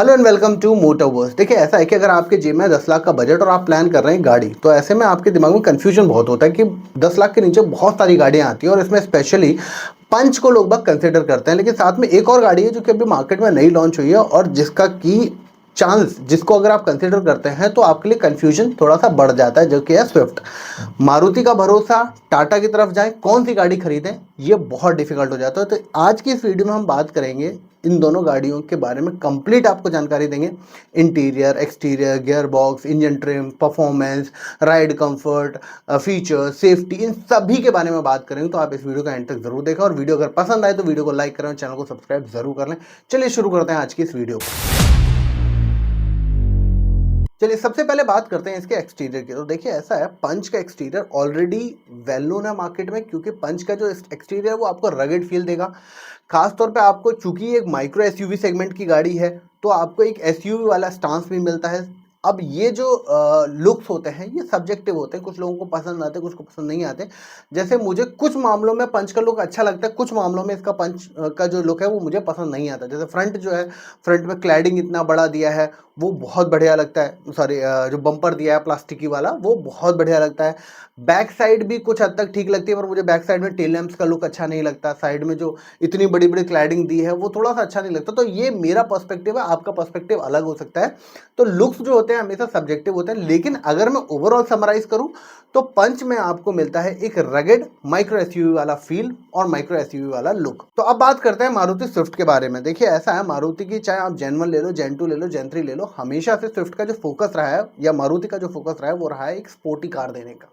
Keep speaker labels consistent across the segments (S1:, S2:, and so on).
S1: Hello and welcome to Motorverse. देखिए, ऐसा है कि अगर आपके जेब में 10 लाख का बजट और आप प्लान कर रहे हैं गाड़ी, तो ऐसे में आपके दिमाग में कंफ्यूजन बहुत होता है कि 10 लाख के नीचे बहुत सारी गाड़ियां आती हैं और इसमें स्पेशली पंच को लोग बाग कंसिडर करते हैं। लेकिन साथ में एक और गाड़ी है जो कि अभी मार्केट में नई लॉन्च हुई है और जिसका की चांस जिसको अगर आप कंसिडर करते हैं तो आपके लिए कंफ्यूजन थोड़ा सा बढ़ जाता है, जो कि है स्विफ्ट। मारुति का भरोसा, टाटा की तरफ जाएं, कौन सी गाड़ी खरीदें, ये बहुत डिफिकल्ट हो जाता है। तो आज की इस वीडियो में हम बात करेंगे इन दोनों गाड़ियों के बारे में, कंप्लीट आपको जानकारी देंगे। Interior, exterior, gear box, engine trim, performance, ride comfort, feature, safety, इन सभी के बारे में बात करेंगे। तो आप इस वीडियो का एंड तक जरूर देखें और वीडियो अगर पसंद आए तो वीडियो को लाइक करें और चैनल को सब्सक्राइब जरूर कर लें। चलिए शुरू करते हैं आज की इस वीडियो को। चलिए सबसे पहले बात करते हैं इसके एक्सटीरियर की। तो देखिए, ऐसा है, पंच का एक्सटीरियर ऑलरेडी वेल नोन है मार्केट में, क्योंकि पंच का जो एक्सटीरियर है वो आपको रगेड फील देगा। खास तौर पे आपको, चूंकि एक माइक्रो एसयूवी सेगमेंट की गाड़ी है, तो आपको एक एसयूवी वाला स्टांस भी मिलता है। अब ये जो लुक्स होते हैं ये सब्जेक्टिव होते हैं, कुछ लोगों को पसंद आते हैं, कुछ को पसंद नहीं आते। जैसे मुझे कुछ मामलों में पंच का लुक अच्छा लगता है, कुछ मामलों में इसका पंच का जो लुक है वो मुझे पसंद नहीं आता। जैसे फ्रंट जो है, फ्रंट में क्लैडिंग इतना बड़ा दिया है वो बहुत बढ़िया लगता है। सॉरी, जो बम्पर दिया है प्लास्टिक की वाला वो बहुत बढ़िया लगता है। बैक साइड भी कुछ हद तक ठीक लगती है, पर मुझे बैक साइड में टेल लैंप्स का लुक अच्छा नहीं लगता। साइड में जो इतनी बड़ी बड़ी क्लैडिंग दी है वो थोड़ा सा अच्छा नहीं लगता। तो ये मेरा पर्सपेक्टिव है, आपका पर्सपेक्टिव अलग हो सकता है। तो लुक्स जो होते हैं हमेशा सब्जेक्टिव होते हैं। लेकिन अगर मैं ओवरऑल समराइज करूं तो पंच में आपको मिलता है एक रगेड माइक्रो एसयूवी वाला फील और माइक्रो एसयूवी वाला लुक। तो अब बात करते हैं मारुति स्विफ्ट के बारे में। देखिए, ऐसा है, मारुति की चाहे आप जेन 1 ले लो, जेन 2 ले लो, जेन 3 ले लो, हमेशा से स्विफ्ट का जो फोकस रहा है या मारुति का जो फोकस रहा है वो रहा है एक स्पोर्टी कार देने का।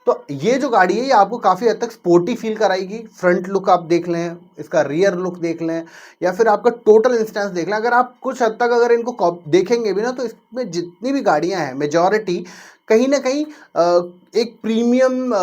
S1: तो ये जो गाड़ी है ये आपको काफ़ी हद तक स्पोर्टी फील कराएगी। फ्रंट लुक आप देख लें, इसका रियर लुक देख लें, या फिर आपका टोटल इंस्टेंस देख लें। अगर आप कुछ हद तक अगर इनको देखेंगे भी ना, तो इसमें जितनी भी गाड़ियां हैं मेजॉरिटी कहीं ना कहीं एक प्रीमियम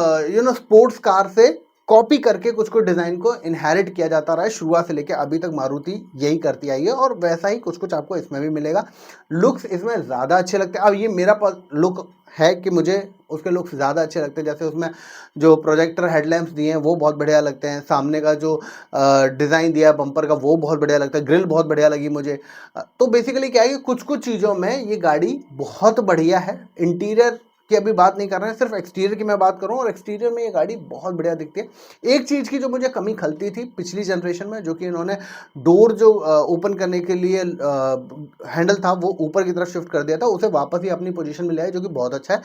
S1: स्पोर्ट्स कार से कॉपी करके कुछ कुछ डिज़ाइन को इनहेरिट किया जाता रहा है शुरुआत से लेकर अभी तक। मारुति यही करती आई है और वैसा ही कुछ कुछ आपको इसमें भी मिलेगा। लुक्स इसमें ज़्यादा अच्छे लगते हैं। अब ये मेरा लुक है कि मुझे उसके लुक्स ज़्यादा अच्छे लगते हैं। जैसे उसमें जो प्रोजेक्टर हेडलैम्प्स दिए हैं वो बहुत बढ़िया लगते हैं। सामने का जो डिज़ाइन दिया है बम्पर का वो बहुत बढ़िया लगता है। ग्रिल बहुत बढ़िया लगी मुझे। तो बेसिकली क्या है कि कुछ कुछ चीज़ों में ये गाड़ी बहुत बढ़िया है। इंटीरियर की अभी बात नहीं कर रहे हैं, सिर्फ एक्सटीरियर की मैं बात करूं, और एक्सटीरियर में ये गाड़ी बहुत बढ़िया दिखती है। एक चीज़ की जो मुझे कमी खलती थी पिछली जनरेशन में, जो कि इन्होंने डोर जो ओपन करने के लिए हैंडल था वो ऊपर की तरफ शिफ्ट कर दिया था, उसे वापस ही अपनी पोजीशन में ले आए, जो कि बहुत अच्छा है।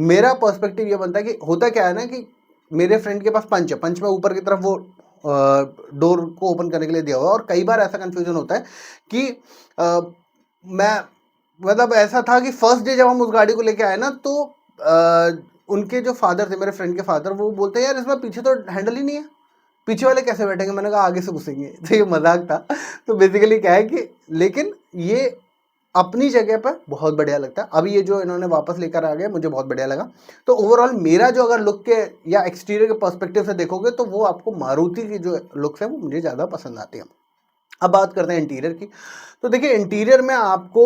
S1: मेरा पर्सपेक्टिव ये बनता है कि होता क्या है ना, कि मेरे फ्रेंड के पास पंच है, पंच में ऊपर की तरफ वो डोर को ओपन करने के लिए दिया हुआ है। और कई बार ऐसा कंफ्यूजन होता है कि मैं मतलब ऐसा था कि फर्स्ट डे जब हम उस गाड़ी को लेके आए ना, तो उनके जो फादर थे, मेरे फ्रेंड के फादर, वो बोलते हैं यार इसमें पीछे तो हैंडल ही नहीं है, पीछे वाले कैसे बैठेंगे। मैंने कहा आगे से घुसेंगे। तो ये मजाक था। तो बेसिकली क्या है कि, लेकिन ये अपनी जगह पर बहुत बढ़िया लगता है। अभी ये जो इन्होंने वापस लेकर आ गए मुझे बहुत बढ़िया लगा। तो ओवरऑल मेरा जो अगर लुक के या एक्सटीरियर के पर्सपेक्टिव से देखोगे तो वो आपको मारुति की जो लुक्स है वो मुझे ज़्यादा पसंद आती है। अब बात करते हैं इंटीरियर की। तो देखिए, इंटीरियर में आपको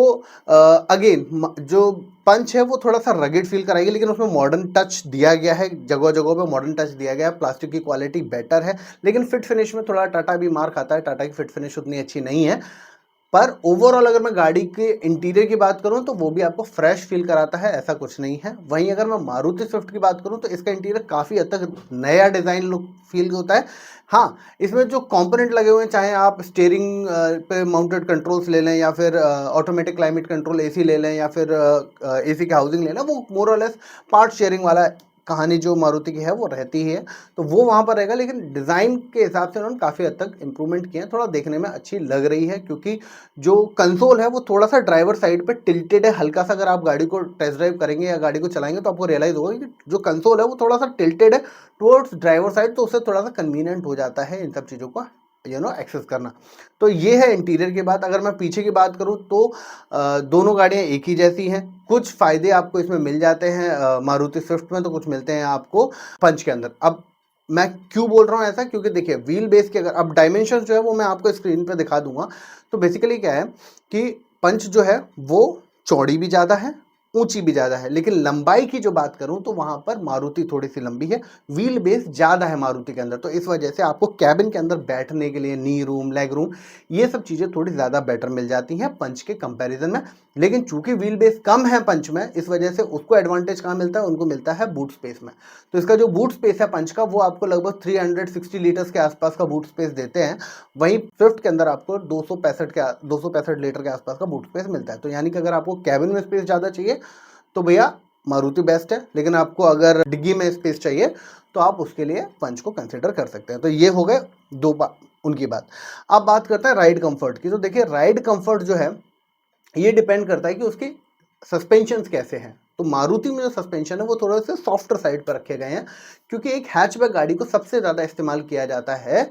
S1: अगेन जो पंच है वो थोड़ा सा रगेड फील कराएगी, लेकिन उसमें मॉडर्न टच दिया गया है। जगह जगह पे मॉडर्न टच दिया गया है। प्लास्टिक की क्वालिटी बेटर है, लेकिन फिट फिनिश में थोड़ा टाटा भी मार खाता है। टाटा की फिट फिनिश उतनी अच्छी नहीं है। पर ओवरऑल अगर मैं गाड़ी के इंटीरियर की बात करूं तो वो भी आपको फ्रेश फील कराता है, ऐसा कुछ नहीं है। वहीं अगर मैं मारुति स्विफ्ट की बात करूं तो इसका इंटीरियर काफ़ी हद तक नया डिज़ाइन लुक फील होता है। हाँ, इसमें जो कंपोनेंट लगे हुए हैं, चाहे आप स्टीयरिंग पे माउंटेड कंट्रोल्स ले लें, या फिर ऑटोमेटिक क्लाइमेट कंट्रोल एसी ले लें, या फिर एसी की हाउसिंग ले लें, वो मोर और लेस पार्ट शेयरिंग वाला कहानी जो मारुति की है वो रहती ही है। तो वो वहाँ पर रहेगा, लेकिन डिज़ाइन के हिसाब से उन्होंने काफ़ी हद तक इंप्रूवमेंट किए हैं। थोड़ा देखने में अच्छी लग रही है, क्योंकि जो कंसोल है वो थोड़ा सा ड्राइवर साइड पे टिल्टेड है हल्का सा। अगर आप गाड़ी को टेस्ट ड्राइव करेंगे या गाड़ी को चलाएंगे तो आपको रियलाइज होगा कि जो कंसोल है वो थोड़ा सा टिल्टेड है टुवर्ड्स ड्राइवर साइड, तो उससे थोड़ा सा कन्वीनियंट हो जाता है इन सब चीज़ों को एक्सेस करना। तो ये है इंटीरियर की बात। अगर मैं पीछे की बात करूं तो दोनों गाड़ियां एक ही जैसी हैं। कुछ फायदे आपको इसमें मिल जाते हैं मारुति स्विफ्ट में, तो कुछ मिलते हैं आपको पंच के अंदर। अब मैं क्यों बोल रहा हूँ ऐसा, क्योंकि देखिए व्हील बेस के अगर अब डायमेंशन जो है वो मैं आपको स्क्रीन पे दिखा दूंगा। तो बेसिकली क्या है कि पंच जो है वो चौड़ी भी ज़्यादा है ऊंची भी ज़्यादा है, लेकिन लंबाई की जो बात करूं तो वहां पर मारुति थोड़ी सी लंबी है, व्हील बेस ज़्यादा है मारुति के अंदर, तो इस वजह से आपको कैबिन के अंदर बैठने के लिए नी रूम, लेग रूम, ये सब चीज़ें थोड़ी ज़्यादा बेटर मिल जाती हैं पंच के कंपैरिजन में। लेकिन चूंकि व्हील बेस कम है पंच में, इस वजह से उसको एडवांटेज कहाँ मिलता है, उनको मिलता है बूट स्पेस में। तो इसका जो बूट स्पेस है पंच का, वो आपको लगभग 360 लीटर्स के आसपास का बूट स्पेस देते हैं। वहीं स्विफ्ट के अंदर आपको 265 लीटर के आसपास का बूट स्पेस मिलता है। तो यानी कि अगर आपको कैबिन में स्पेस ज़्यादा चाहिए तो भैया मारुति बेस्ट है, लेकिन आपको अगर डिग्गी में स्पेस चाहिए तो आप उसके लिए पंच को कंसिडर कर सकते हैं। तो ये हो गए दो बात उनकी बात। अब बात करते हैं राइड कंफर्ट की। तो देखिए राइड कंफर्ट जो है ये डिपेंड करता है कि उसकी सस्पेंशन कैसे हैं। तो मारुति में जो सस्पेंशन है वो थोड़े से सॉफ्टर साइड पर रखे गए हैं, क्योंकि एक हैचबैक गाड़ी को सबसे ज़्यादा इस्तेमाल किया जाता है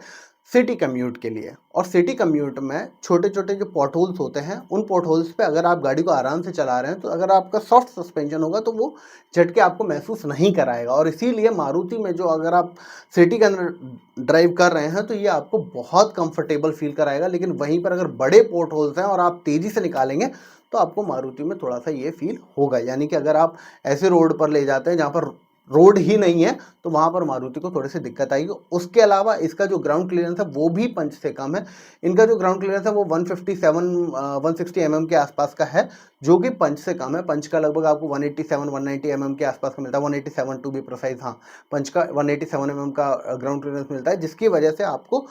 S1: सिटी कम्यूट के लिए। और सिटी कम्यूट में छोटे छोटे जो पॉट होल्स होते हैं, उन पॉट होल्स पे अगर आप गाड़ी को आराम से चला रहे हैं तो अगर आपका सॉफ्ट सस्पेंशन होगा तो वो झटके आपको महसूस नहीं कराएगा। और इसीलिए मारुति में जो अगर आप सिटी के अंदर ड्राइव कर रहे हैं तो ये आपको बहुत कंफर्टेबल फील कराएगा। लेकिन वहीं पर अगर बड़े पॉट होल्स हैं और आप तेज़ी से निकालेंगे तो आपको मारुति में थोड़ा सा ये फील होगा। यानी कि अगर आप ऐसे रोड पर ले जाते हैं जहाँ पर रोड ही नहीं है तो वहाँ पर मारुति को थोड़ी सी दिक्कत आएगी। उसके अलावा इसका जो ग्राउंड क्लियरेंस है वो भी पंच से कम है। इनका जो ग्राउंड क्लियरेंस है वो 160 mm के आसपास का है, जो कि पंच से कम है। पंच का लगभग आपको 190 mm के आसपास का मिलता है, 187 टू बी प्रोसाइज। हाँ, पंच का 187 mm का ग्राउंड क्लियरेंस मिलता है, जिसकी वजह से आपको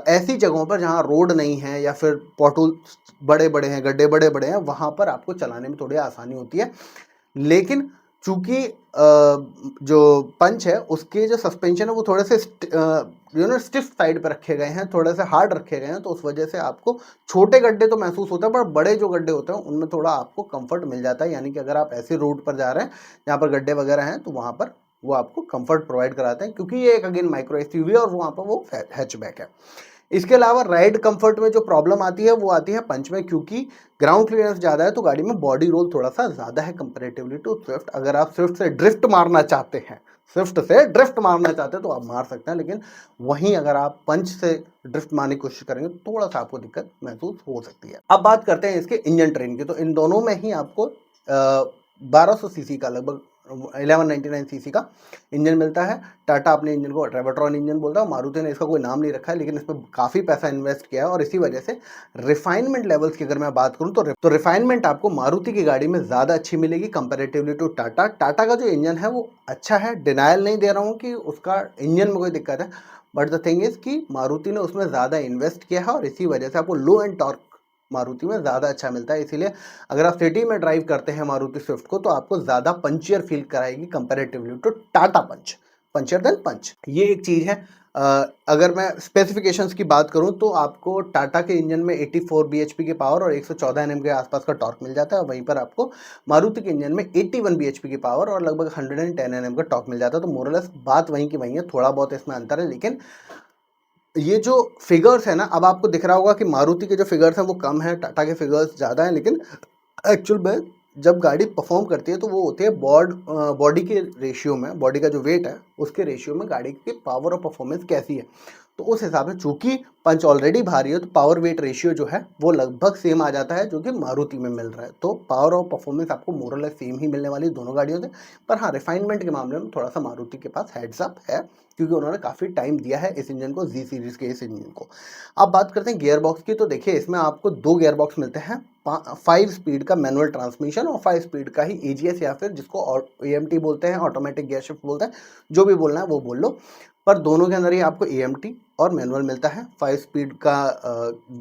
S1: ऐसी जगहों पर जहाँ रोड नहीं है या फिर पॉटहोल बड़े बड़े हैं, गड्ढे बड़े बड़े हैं, वहाँ पर आपको चलाने में थोड़ी आसानी होती है। लेकिन चूंकि जो पंच है उसके जो सस्पेंशन है वो थोड़े से स्टिफ साइड पर रखे गए हैं, थोड़े से हार्ड रखे गए हैं, तो उस वजह से आपको छोटे गड्ढे तो महसूस होता है, पर बड़े जो गड्ढे होते हैं उनमें थोड़ा आपको कंफर्ट मिल जाता है। यानी कि अगर आप ऐसे रोड पर जा रहे हैं जहाँ पर गड्ढे वगैरह हैं तो वहाँ पर वो आपको कंफर्ट प्रोवाइड कराते हैं, क्योंकि ये एक अगेन माइक्रो एसयूवी है और वहाँ पर वो हैचबैक है। इसके अलावा राइड कंफर्ट में जो प्रॉब्लम आती है वो आती है पंच में, क्योंकि ग्राउंड क्लियरेंस ज़्यादा है तो गाड़ी में बॉडी रोल थोड़ा सा ज़्यादा है कंपैरेटिवली टू स्विफ्ट। अगर आप स्विफ्ट से ड्रिफ्ट मारना चाहते हैं तो आप मार सकते हैं, लेकिन वहीं अगर आप पंच से ड्रिफ्ट मारने की कोशिश करेंगे तो थोड़ा सा आपको दिक्कत महसूस हो सकती है। अब बात करते हैं इसके इंजन ट्रेन की। तो इन दोनों में ही आपको 1200 सीसी का, लगभग 1199 सीसी का इंजन मिलता है। टाटा अपने इंजन को रेवोट्रॉन इंजन बोलता है, मारुति ने इसका कोई नाम नहीं रखा है, लेकिन इसमें काफ़ी पैसा इन्वेस्ट किया है। और इसी वजह से रिफाइनमेंट लेवल्स की अगर मैं बात करूं तो रिफाइनमेंट आपको मारुति की गाड़ी में ज़्यादा अच्छी मिलेगी कंपैरेटिवली टू टाटा। टाटा का जो इंजन है वो अच्छा है, डिनायल नहीं दे रहा हूँ कि उसका इंजन में कोई दिक्कत है, बट द थिंग इज़ कि मारुति ने उसमें ज़्यादा इन्वेस्ट किया है और इसी वजह से आपको लो एंड टॉर्क मारुति में ज़्यादा अच्छा मिलता है। इसीलिए अगर आप सिटी में ड्राइव करते हैं मारुति स्विफ्ट को तो आपको ज़्यादा पंचियर फील कराएगी comparatively to Tata Punch, punchier than Punch. ये एक चीज़ है। अगर मैं स्पेसिफिकेशंस की बात करूं तो आपको टाटा के इंजन में 84 bhp की पावर और 114 Nm के आसपास का टॉर्क मिल जाता है, वहीं पर आपको मारुति के इंजन में 81 bhp की पावर और लगभग 110 Nm का टॉर्क मिल जाता है। तो मोरलेस बात वहीं की वहीं है, थोड़ा बहुत इसमें अंतर है। लेकिन ये जो फिगर्स है ना, अब आपको दिख रहा होगा कि मारुति के जो फिगर्स हैं वो कम है, टाटा के फिगर्स ज़्यादा हैं, लेकिन एक्चुअल में जब गाड़ी परफॉर्म करती है तो वो होती है बॉडी के रेशियो में, बॉडी का जो वेट है उसके रेशियो में गाड़ी की पावर और परफॉर्मेंस कैसी है। तो उस हिसाब से चूंकि पंच ऑलरेडी भारी है तो पावर वेट रेशियो जो है वो लगभग सेम आ जाता है जो कि मारुति में मिल रहा है। तो पावर और परफॉर्मेंस आपको मोरलेस सेम ही मिलने वाली दोनों गाड़ियों से। पर हाँ, रिफाइनमेंट के मामले में थोड़ा सा मारुति के पास हेड्स अप है, क्योंकि उन्होंने काफ़ी टाइम दिया है इस इंजन को, जी सीरीज़ के इस इंजन को। अब बात करते हैं गियर बॉक्स की। तो देखिए इसमें आपको 2 गियर बॉक्स मिलते हैं, 5 स्पीड का मैनुअल ट्रांसमिशन और 5 स्पीड का ही एजीएस या फिर जिसको एएमटी बोलते हैं, ऑटोमेटिक गियर शिफ्ट बोलते हैं, जो भी बोलना है वो बोल लो। पर दोनों के अंदर ही आपको एएमटी और मैनुअल मिलता है। 5 स्पीड का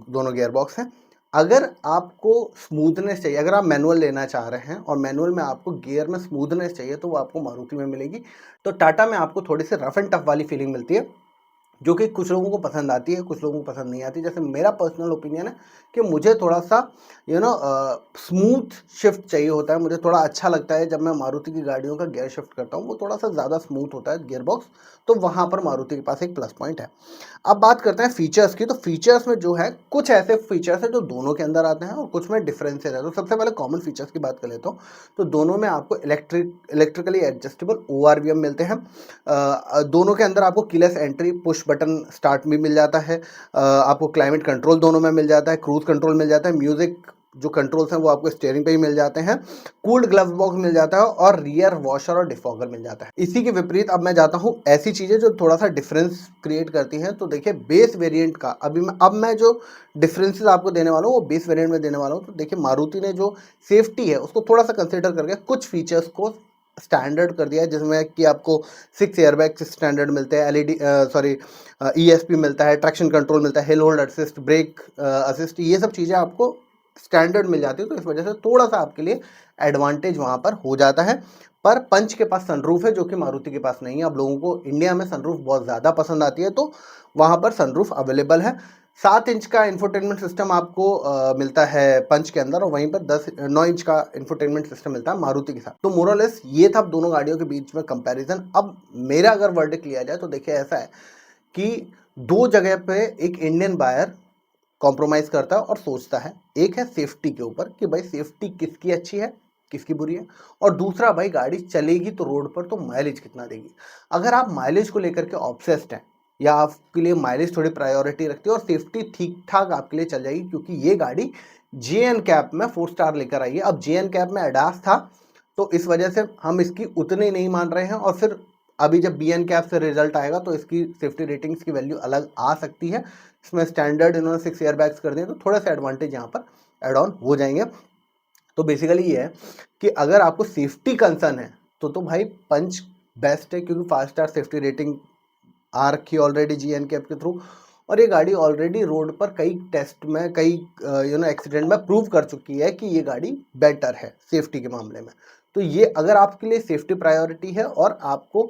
S1: दोनों गियर बॉक्स हैं। अगर आपको स्मूथनेस चाहिए, अगर आप मैनुअल लेना चाह रहे हैं और मैनुअल में आपको गियर में स्मूथनेस चाहिए तो वो आपको मारुति में मिलेगी। तो टाटा में आपको थोड़ी सी रफ एंड टफ वाली फीलिंग मिलती है, जो कि कुछ लोगों को पसंद आती है, कुछ लोगों को पसंद नहीं आती। जैसे मेरा पर्सनल ओपिनियन है कि मुझे थोड़ा सा स्मूथ शिफ्ट चाहिए होता है। मुझे थोड़ा अच्छा लगता है जब मैं मारुति की गाड़ियों का गियर शिफ्ट करता हूँ, वो थोड़ा सा ज़्यादा स्मूथ होता है गियर बॉक्स, तो वहाँ पर मारुति के पास एक प्लस पॉइंट है। अब बात करते हैं फीचर्स की। तो फीचर्स में जो है कुछ ऐसे फीचर्स हैं जो दोनों के अंदर आते हैं और कुछ में डिफरेंसेस है। तो सबसे पहले कॉमन फीचर्स की बात कर लेता हूँ। तो दोनों में आपको इलेक्ट्रिकली एडजस्टेबल ORVM मिलते हैं। दोनों के अंदर आपको keyless entry, push button start भी मिल जाता है। आपको क्लाइमेट कंट्रोल दोनों में मिल जाता है, क्रूज कंट्रोल मिल जाता है, म्यूजिक जो कंट्रोल्स हैं वो आपको स्टीयरिंग पे ही मिल जाते हैं, कूल्ड ग्लव्स बॉक्स मिल जाता है और रियर वॉशर और डिफॉगर मिल जाता है। इसी के विपरीत अब मैं जाता हूँ ऐसी चीज़ें जो थोड़ा सा डिफरेंस क्रिएट करती हैं। तो देखिए बेस वेरिएंट का अब मैं जो डिफरेंसेस आपको देने वाला हूँ वो बेस वेरिएंट में देने वाला हूँ। तो देखिए मारुति ने जो सेफ्टी है उसको थोड़ा सा कंसिडर करके कुछ फीचर्स को स्टैंडर्ड कर दिया है, जिसमें कि आपको 6 एयरबैग स्टैंडर्ड मिलते हैं, एलईडी ईएसपी मिलता है, ट्रैक्शन कंट्रोल मिलता है, hill hold assist, brake assist, ये सब चीज़ें आपको स्टैंडर्ड मिल जाती है। तो इस वजह से थोड़ा सा आपके लिए एडवांटेज वहाँ पर हो जाता है। पर पंच के पास सनरूफ है जो कि मारुति के पास नहीं है। अब लोगों को इंडिया में सनरूफ बहुत ज़्यादा पसंद आती है, तो वहाँ पर सनरूफ अवेलेबल है। 7 इंच का इंफोटेनमेंट सिस्टम आपको मिलता है पंच के अंदर, और वहीं पर 9 इंच का इंफोटेनमेंट सिस्टम मिलता है मारुति के साथ। तो मोरलेस ये था दोनों गाड़ियों के बीच में कंपैरिजन। अब मेरा अगर वर्डिक्ट लिया जाए तो देखिए ऐसा है कि दो जगह पे एक इंडियन बायर कॉम्प्रोमाइज़ करता है और सोचता है। एक है सेफ्टी के ऊपर कि भाई सेफ्टी किसकी अच्छी है किसकी बुरी है, और दूसरा भाई गाड़ी चलेगी तो रोड पर तो माइलेज कितना देगी। अगर आप माइलेज को लेकर के ऑब्सेस्ड हैं या आपके लिए माइलेज थोड़ी प्रायोरिटी रखती है और सेफ्टी ठीक ठाक आपके लिए चल जाएगी, क्योंकि ये गाड़ी JN कैप में 4 स्टार लेकर आई है। अब JN कैप में एडास था तो इस वजह से हम इसकी उतनी नहीं मान रहे हैं, और फिर अभी जब BN कैप से रिजल्ट आएगा तो इसकी सेफ्टी रेटिंग्स की वैल्यू अलग आ सकती है। इसमें स्टैंडर्ड इन्होंने 6 एयरबैग्स कर दिए तो थोड़ा सा एडवांटेज यहाँ पर एड ऑन हो जाएंगे। तो बेसिकली ये है कि अगर आपको सेफ्टी कंसर्न है तो भाई पंच बेस्ट है, क्योंकि 5 स्टार सेफ्टी रेटिंग आ रखी है ऑलरेडी JN कैप के थ्रू, और ये गाड़ी ऑलरेडी रोड पर कई टेस्ट में कई एक्सीडेंट में प्रूव कर चुकी है कि ये गाड़ी बेटर है सेफ्टी के मामले में। तो ये अगर आपके लिए सेफ्टी प्रायोरिटी है और आपको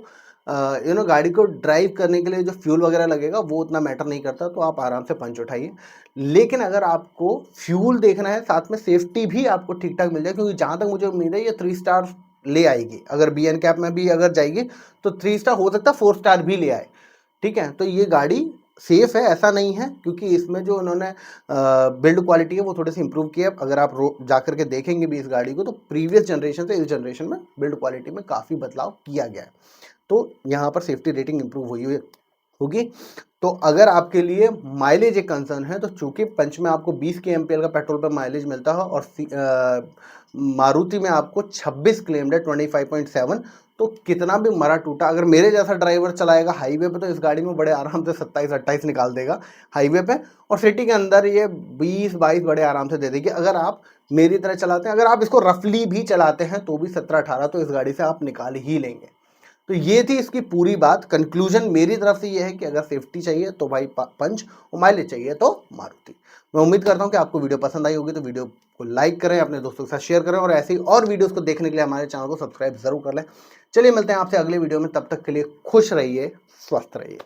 S1: गाड़ी को ड्राइव करने के लिए जो फ्यूल वगैरह लगेगा वो उतना मैटर नहीं करता, तो आप आराम से पंच उठाइए। लेकिन अगर आपको फ्यूल देखना है साथ में सेफ्टी भी आपको ठीक ठाक मिल जाए, क्योंकि जहाँ तक मुझे उम्मीद है ये 3 स्टार ले आएगी। अगर BN कैप में भी अगर जाएगी तो 3 स्टार, हो सकता है 4 स्टार भी ले आए। ठीक है, तो ये गाड़ी सेफ है ऐसा नहीं है, क्योंकि इसमें जो उन्होंने बिल्ड क्वालिटी है वो थोड़ी सी इंप्रूव की है। अगर आप जा करके देखेंगे भी इस गाड़ी को तो प्रीवियस जनरेशन से इस जनरेशन में बिल्ड क्वालिटी में काफ़ी बदलाव किया गया है। तो यहाँ पर सेफ्टी रेटिंग इंप्रूव हुई होगी। तो अगर आपके लिए माइलेज एक कंसर्न है तो चूंकि पंच में आपको 20 के MPL का पेट्रोल पर माइलेज मिलता है और मारुति में आपको 26 क्लेम्ड है 25.7, तो कितना भी मरा टूटा अगर मेरे जैसा ड्राइवर चलाएगा हाईवे पे तो इस गाड़ी में बड़े आराम से 27-28 निकाल देगा हाईवे पे, और सिटी के अंदर ये 20-22 बड़े आराम से दे देगी। अगर आप मेरी तरह चलाते हैं, अगर आप इसको रफली भी चलाते हैं तो भी 17-18 तो इस गाड़ी से आप निकाल ही लेंगे। तो ये थी इसकी पूरी बात। कंक्लूजन मेरी तरफ से ये है कि अगर सेफ्टी चाहिए तो भाई पंच, और माइलेज चाहिए तो मारुति। मैं उम्मीद करता हूँ कि आपको वीडियो पसंद आई होगी, तो वीडियो को लाइक करें, अपने दोस्तों के साथ शेयर करें, और ऐसे ही और वीडियोस को देखने के लिए हमारे चैनल को सब्सक्राइब जरूर कर लें। चलिए मिलते हैं आपसे अगले वीडियो में, तब तक के लिए खुश रहिए, स्वस्थ रहिए।